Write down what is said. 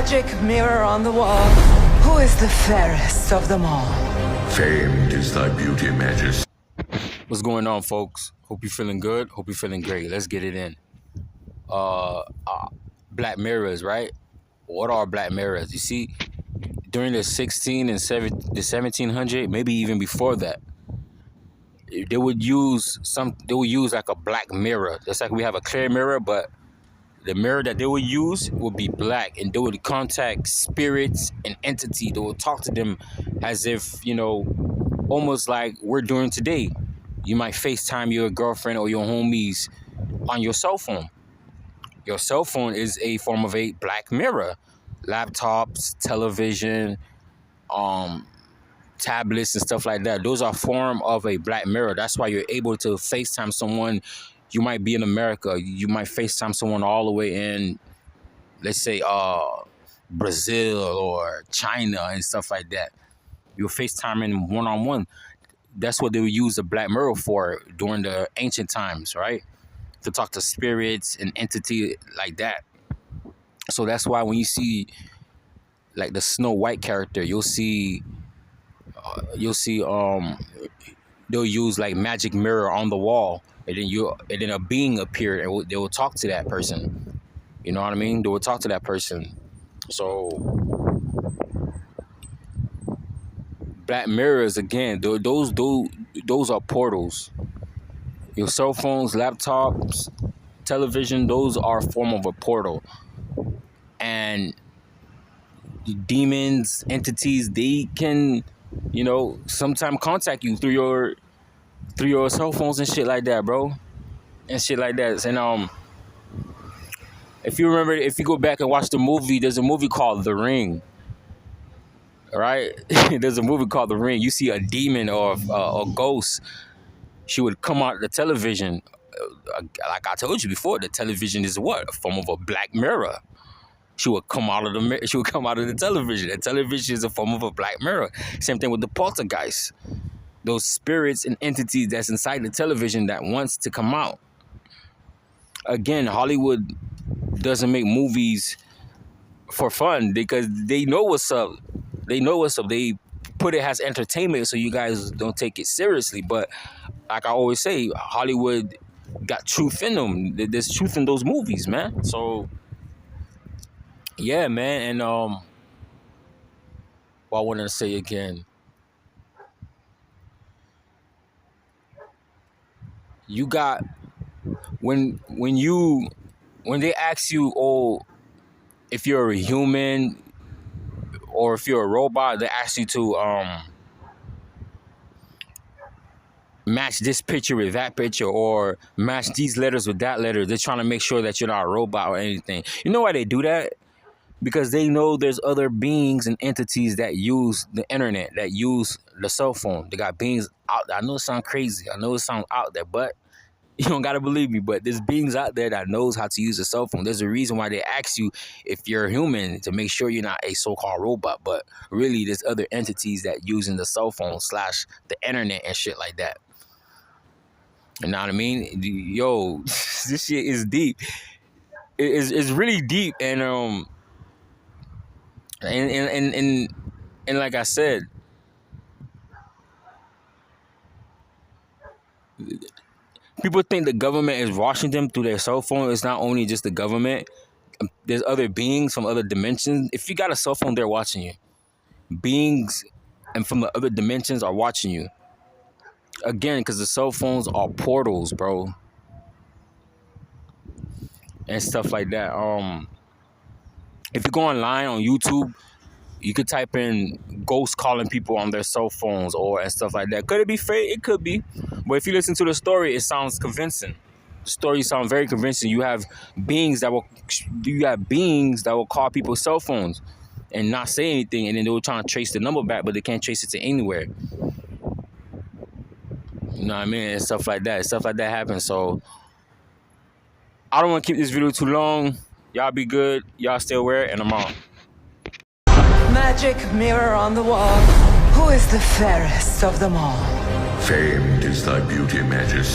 Magic mirror on the wall. Who is the fairest of them all? Famed is thy beauty, majesty. What's going on, folks? Hope you're feeling good. Hope you're feeling great. Let's get it in. Black mirrors, right? What are black mirrors? You see, during the 1700, maybe even before that, they would use like a black mirror. Just like we have a clear mirror, but the mirror that they would use would be black, and they would contact spirits and entity. They would talk to them as if, almost like we're doing today. You might FaceTime your girlfriend or your homies on your cell phone. Your cell phone is a form of a black mirror. Laptops, television, tablets and stuff like that. Those are a form of a black mirror. That's why you're able to FaceTime someone. You might be in America. You might FaceTime someone all the way in, let's say, Brazil or China and stuff like that. You're FaceTiming one-on-one. That's what they would use the black mirror for during the ancient times, right? To talk to spirits and entity like that. So that's why when you see like the Snow White character, you'll see they'll use like magic mirror on the wall, and then a being appeared, and they will talk to that person. You know what I mean? They will talk to that person. So black mirrors, again, those are portals. Your cell phones, laptops, television, those are a form of a portal. And demons, entities, they can, sometimes contact you through your cell phones and shit like that, bro. And shit like that. And if you go back and watch the movie, there's a movie called The Ring. Right? There's a movie called The Ring. You see a demon or a ghost. She would come out of the television. Like I told you before, the television is what? A form of a black mirror. She would come out of the television. The television is a form of a black mirror. Same thing with the poltergeist. Those spirits and entities that's inside the television that wants to come out. Again, Hollywood doesn't make movies for fun because they know what's up. They put it as entertainment so you guys don't take it seriously. But like I always say, Hollywood got truth in them. There's truth in those movies, man. So yeah, man. And what I wanted to say again, you got when they ask you, if you're a human or if you're a robot, they ask you to match this picture with that picture or match these letters with that letter. They're trying to make sure that you're not a robot or anything. You know why they do that? Because they know there's other beings and entities that use the internet, that use the cell phone. They got beings out there. I know it sounds crazy. I know it sounds out there, but you don't got to believe me. But there's beings out there that knows how to use a cell phone. There's a reason why they ask you if you're a human, to make sure you're not a so-called robot. But really, there's other entities that using the cell phone / the internet and shit like that. You know what I mean? Yo, this shit is deep. It's really deep. And like I said, people think the government is watching them through their cell phone. It's not only just the government. There's other beings from other dimensions. If you got a cell phone, they're watching you. Beings and from the other dimensions are watching you. Again, because the cell phones are portals, bro. And stuff like that. If you go online on YouTube, you could type in ghosts calling people on their cell phones and stuff like that. Could it be fake? It could be. But if you listen to the story, it sounds convincing. The story sounds very convincing. You have beings that will call people's cell phones and not say anything, and then they will try to trace the number back, but they can't trace it to anywhere. You know what I mean? And stuff like that. Stuff like that happens. So I don't want to keep this video too long. Y'all be good. Y'all stay aware, and I'm out. Magic mirror on the wall. Who is the fairest of them all? Famed is thy beauty, majesty.